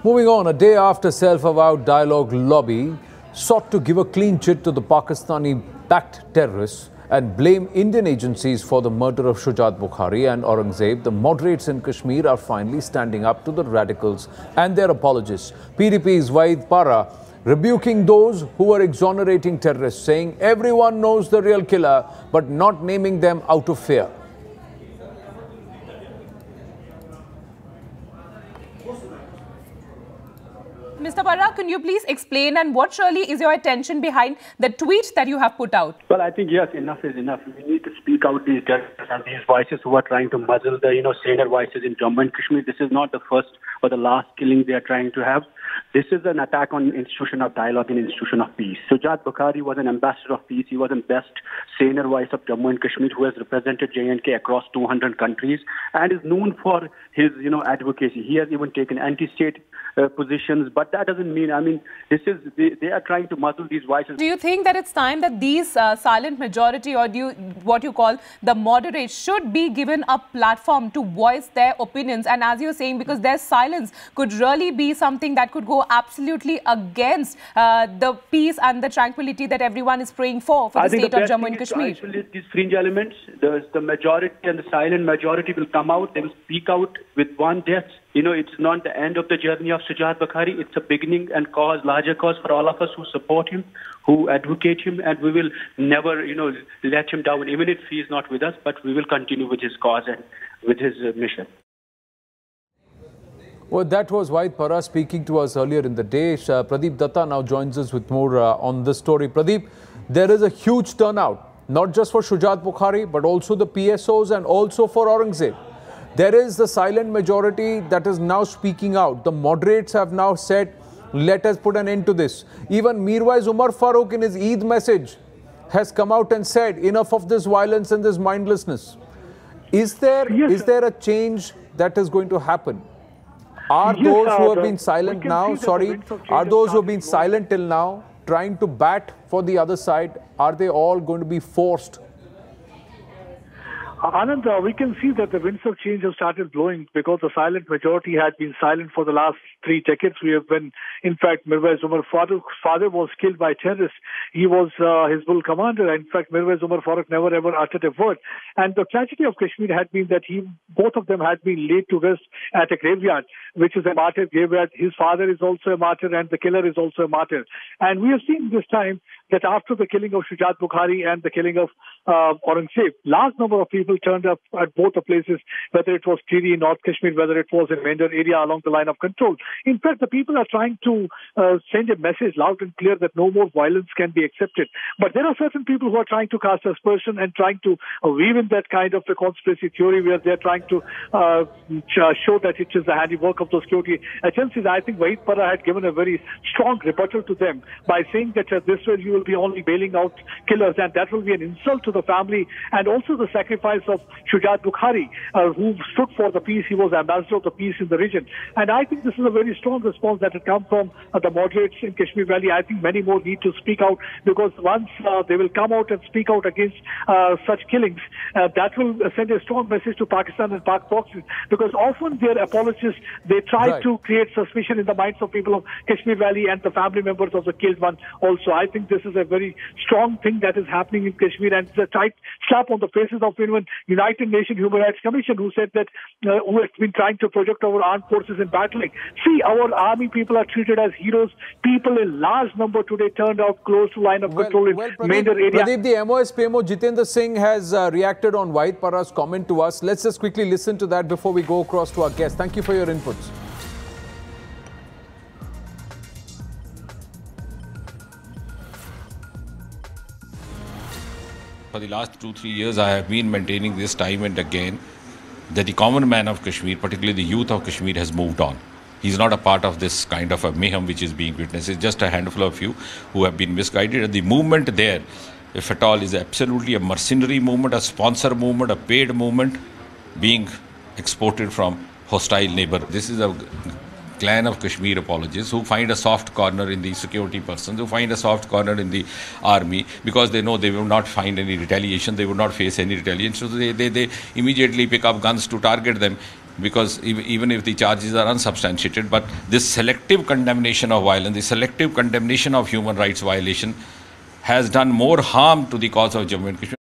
Moving on, a day after self-avowed dialogue lobby sought to give a clean chit to the Pakistani-backed terrorists and blame Indian agencies for the murder of Shujat Bukhari and Aurangzeb, the moderates in Kashmir are finally standing up to the radicals and their apologists. PDP's Waid Para rebuking those who were exonerating terrorists, saying everyone knows the real killer, but not naming them out of fear. Mr. Parra, can you please explain and what really is your attention behind the tweet that you have put out? Well, I think, yes, enough is enough. We need to speak out these terrorists and these voices who are trying to muzzle the, saner voices in Jammu and Kashmir. This is not the first or the last killing they are trying to have. This is an attack on institution of dialogue and institution of peace. Shujat Bukhari was an ambassador of peace. He was the best saner voice of Jammu and Kashmir who has represented J&K across 200 countries and is known for his, advocacy. He has even taken anti-state positions, but that doesn't mean, they are trying to muzzle these voices. Do you think that it's time that these silent majority or what you call the moderates should be given a platform to voice their opinions? And as you're saying, because their silence could really be something that could go absolutely against the peace and the tranquility that everyone is praying for the state of Jammu and Kashmir. Isolate these fringe elements. The majority and the silent majority will come out. They will speak out with one death. It's not the end of the journey of Shujat Bukhari. It's a beginning and larger cause for all of us who support him, who advocate him, and we will never, let him down, even if he is not with us, but we will continue with his cause and with his mission. Well, that was Waid Para speaking to us earlier in the day. Pradeep Datta now joins us with more on this story. Pradeep, there is a huge turnout, not just for Shujat Bukhari, but also the PSOs and also for Aurangzeb. There is the silent majority that is now speaking out. The moderates have now said, let us put an end to this. Even Mirwais Umar Farooq in his Eid message has come out and said, enough of this violence and this mindlessness. Is there a change that is going to happen? Are those who have been silent now, are those who have been silent till now trying to bat for the other side? Are they all going to be forced? Anand, we can see that the winds of change have started blowing because the silent majority had been silent for the last 3 decades. In fact, Mirwais Umar Farooq's father was killed by terrorists. He was his bull commander. In fact, Mirwais Umar Farooq never ever uttered a word. And the tragedy of Kashmir had been that both of them had been laid to rest at a graveyard, which is a martyr graveyard. His father is also a martyr and the killer is also a martyr. And we have seen this time that after the killing of Shujat Bukhari and the killing of Aurangzeb, large number of people turned up at both the places, whether it was Tiri in North Kashmir, whether it was in Mender area along the line of control. In fact, the people are trying to send a message loud and clear that no more violence can be accepted. But there are certain people who are trying to cast aspersion and trying to weave in that kind of a conspiracy theory where they're trying to show that it is the handiwork of the security agencies. I think Waid Para had given a very strong rebuttal to them by saying that this way you will be only bailing out killers, and that will be an insult to the family and also the sacrifice of Shujat Bukhari, who stood for the peace. He was ambassador of the peace in the region. And I think this is a very strong response that had come from the moderates in Kashmir Valley. I think many more need to speak out, because once they will come out and speak out against such killings, that will send a strong message to Pakistan and Pak proxies, because often their apologists, they try to create suspicion in the minds of people of Kashmir Valley and the family members of the killed one also. I think this is a very strong thing that is happening in Kashmir, and it's a tight slap on the faces of even United Nations Human Rights Commission, who said that who has been trying to project our armed forces in battling. See, our army people are treated as heroes. People in large number today turned out close to line of control in Mender area. Pradeep, the MOS PMO Jitendra Singh has reacted on Waid Para's comment to us. Let's just quickly listen to that before we go across to our guest. Thank you for your inputs. For the last 2-3 years, I have been maintaining this time and again that the common man of Kashmir, particularly the youth of Kashmir, has moved on. He's not a part of this kind of a mayhem which is being witnessed. It's just a handful of you who have been misguided. And the movement there, if at all, is absolutely a mercenary movement, a sponsor movement, a paid movement being exported from hostile neighbor. This is a clan of Kashmir apologists who find a soft corner in the security persons, who find a soft corner in the army, because they know they will not find any retaliation, they will not face any retaliation. So they immediately pick up guns to target them. because even if the charges are unsubstantiated, but this selective condemnation of violence, the selective condemnation of human rights violation has done more harm to the cause of Jammu and Kashmir.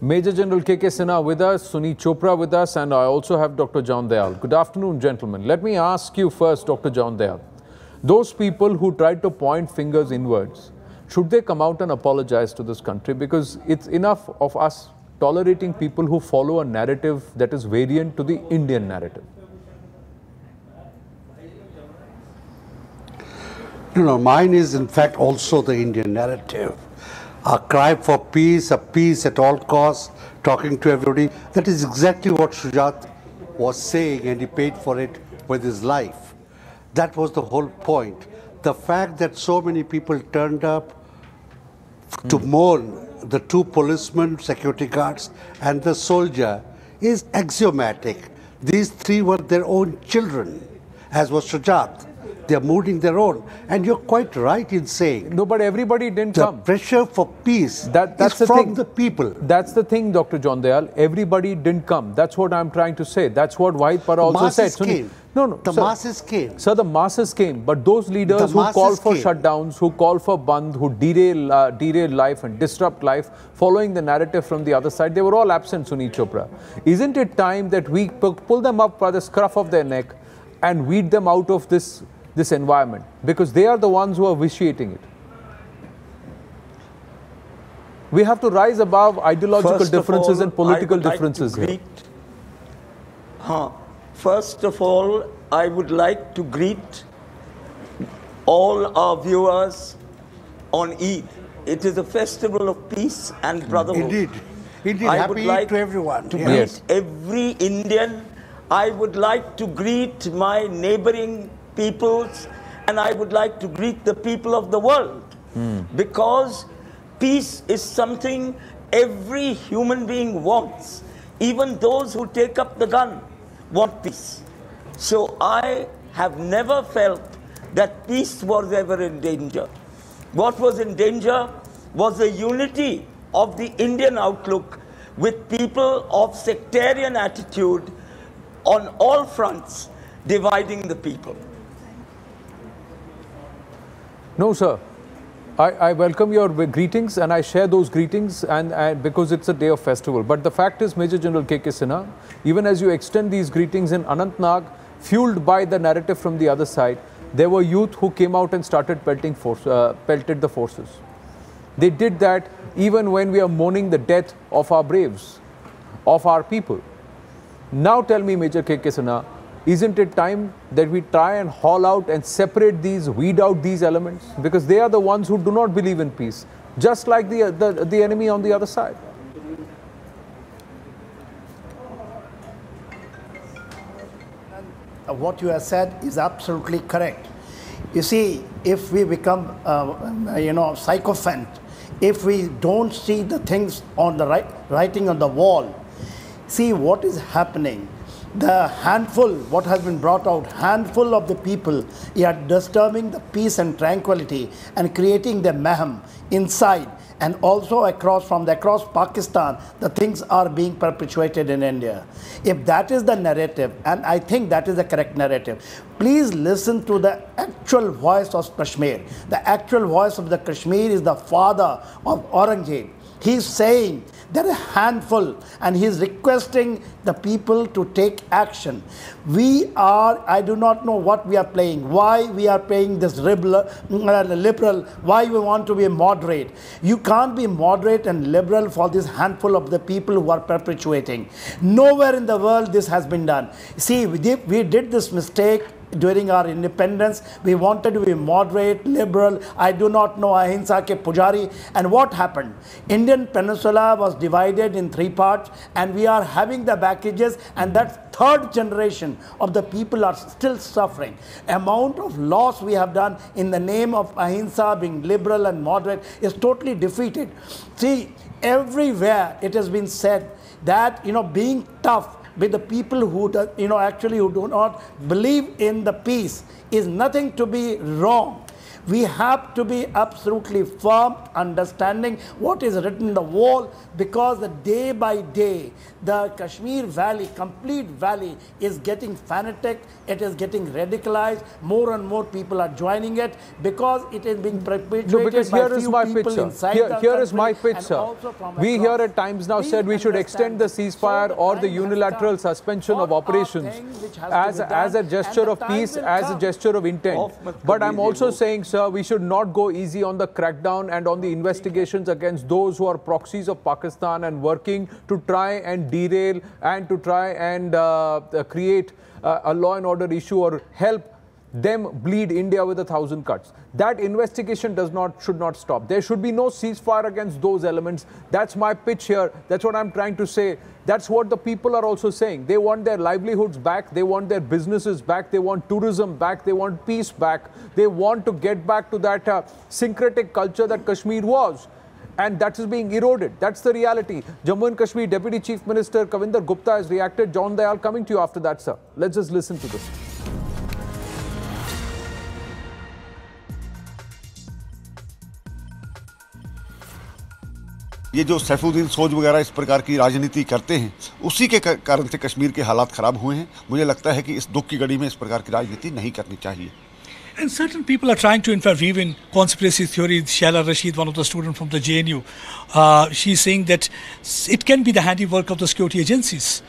Major General K.K. Sinha with us, Suneet Chopra with us, and I also have Dr. John Dayal. Good afternoon, gentlemen. Let me ask you first, Dr. John Dayal. Those people who tried to point fingers inwards, should they come out and apologize to this country? Because it's enough of us tolerating people who follow a narrative that is variant to the Indian narrative. No, mine is in fact also the Indian narrative. A cry for peace, a peace at all costs, talking to everybody. That is exactly what Shujat was saying, and he paid for it with his life. That was the whole point. The fact that so many people turned up to mourn the two policemen, security guards, and the soldier is axiomatic. These three were their own children, as was Shujat. They are mourning their own. And you're quite right in saying... No, but everybody didn't come. The pressure for peace that's is from the people. That's the thing, Dr. John Dayal. Everybody didn't come. That's what I'm trying to say. That's what Wahid Para also said. Came. No, the masses came. Sir, the masses came. But those leaders who call for shutdowns, who call for band, who derail life and disrupt life, following the narrative from the other side, they were all absent, Suneet Chopra. Isn't it time that we pull them up by the scruff of their neck and weed them out of this environment? Because they are the ones who are vitiating it. We have to rise above ideological differences and political differences here. First of all, I would like to greet all our viewers on Eid. It is a festival of peace and brotherhood. Indeed. Indeed. I Happy would like Eid to everyone. To greet every Indian. I would like to greet my neighboring peoples, and I would like to greet the people of the world, because peace is something every human being wants. Even those who take up the gun want peace. So I have never felt that peace was ever in danger. What was in danger was the unity of the Indian outlook with people of sectarian attitude on all fronts, dividing the people. No, sir. I welcome your greetings and I share those greetings and because it's a day of festival. But the fact is, Major General K.K. Sinha, even as you extend these greetings in Anantnag, fueled by the narrative from the other side, there were youth who came out and started pelted the forces. They did that even when we are mourning the death of our braves, of our people. Now tell me, Major K.K. Sinha, isn't it time that we try and haul out and separate these, weed out these elements? Because they are the ones who do not believe in peace, just like the enemy on the other side. What you have said is absolutely correct. You see, if we become, sycophant, if we don't see the things on the writing on the wall, see what is happening. The handful, what has been brought out, handful of the people are disturbing the peace and tranquility and creating the mayhem inside and also across Pakistan, the things are being perpetuated in India. If that is the narrative, and I think that is the correct narrative, please listen to the actual voice of Kashmir. The actual voice of the Kashmir is the father of Aurangzeb. He's saying there are a handful, and he's requesting the people to take action. I do not know what we are playing, why we are playing this liberal, why we want to be moderate. You can't be moderate and liberal for this handful of the people who are perpetuating. Nowhere in the world this has been done. See, we did this mistake during our independence. We wanted to be moderate, liberal, I do not know, ahimsa ke pujari. And what happened? Indian peninsula was divided in 3 parts, and we are having the packages, and that third generation of the people are still suffering. Amount of loss we have done in the name of ahimsa, being liberal and moderate, is totally defeated. See, everywhere it has been said that, being tough with the people who who do not believe in the peace is nothing to be wrong. We have to be absolutely firm, understanding what is written in the wall, because the day by day, the Kashmir Valley, complete valley, is getting fanatic, it is getting radicalized, more and more people are joining it, because it is being perpetrated by few people inside the country. Here is my pitch, sir. We here at times now said we should extend the ceasefire or the unilateral suspension of operations as a gesture of peace, as a gesture of intent. But I'm also saying, sir, we should not go easy on the crackdown and on the investigations against those who are proxies of Pakistan and working to try and derail and to try and create a law and order issue or help them bleed India with 1,000 cuts. That investigation should not stop. There should be no ceasefire against those elements. That's my pitch here. That's what I'm trying to say. That's what the people are also saying. They want their livelihoods back. They want their businesses back. They want tourism back. They want peace back. They want to get back to that syncretic culture that Kashmir was. And that is being eroded. That's the reality. Jammu and Kashmir Deputy Chief Minister Kavinder Gupta has reacted. John Dayal, coming to you after that, sir. Let's just listen to this. ये जो सैफुद्दीन सोज वगैरह इस प्रकार की राजनीति करते हैं, उसी के कारण से कश्मीर के हालात खराब हुए हैं। मुझे लगता है कि इस दुख की घड़ी में इस प्रकार की राजनीति नहीं करनी चाहिए। And certain people are trying to interweave in conspiracy theories. Shaila Rashid, one of the students from the JNU, she's saying that it can be the handiwork of the security agencies.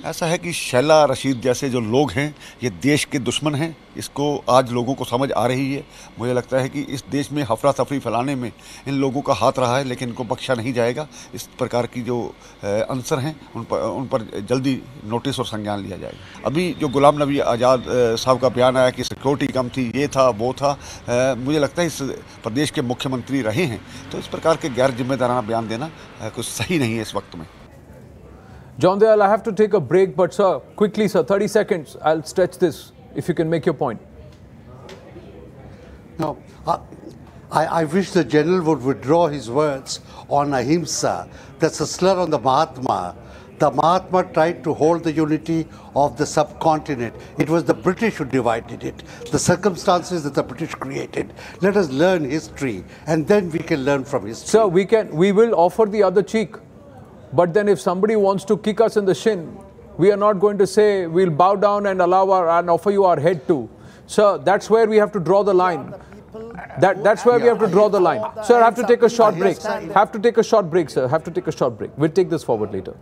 ऐसा है कि शैला रशीद जैसे जो लोग हैं, ये देश के दुश्मन हैं। इसको आज लोगों को समझ आ रही है। मुझे लगता है कि इस देश में हफरा तफरी फैलाने में इन लोगों का हाथ रहा है, लेकिन इनको बख्शा नहीं जाएगा। इस प्रकार की जो आंसर हैं उन पर जल्दी नोटिस और संज्ञान लिया जाएगा। अभी जो गुलाम नबी आज़ाद साहब का बयान आया कि सिक्योरिटी कम थी, ये था वो था, मुझे लगता है इस प्रदेश के मुख्यमंत्री रहे हैं, तो इस प्रकार के गैर जिम्मेदाराना बयान देना कुछ सही नहीं है इस वक्त में। John Dayal, I have to take a break, but sir, quickly sir, 30 seconds, I'll stretch this, if you can make your point. No, I wish the general would withdraw his words on ahimsa. That's a slur on the Mahatma. The Mahatma tried to hold the unity of the subcontinent. It was the British who divided it. The circumstances that the British created. Let us learn history, and then we can learn from history. Sir, we will offer the other cheek. But then if somebody wants to kick us in the shin, we are not going to say we'll bow down and and offer you our head too. Sir, that's where we have to draw the line. That's where we have to draw the line. Sir, I have to take a short break. Have to take a short break, sir. Have to take a short break. We'll take this forward later.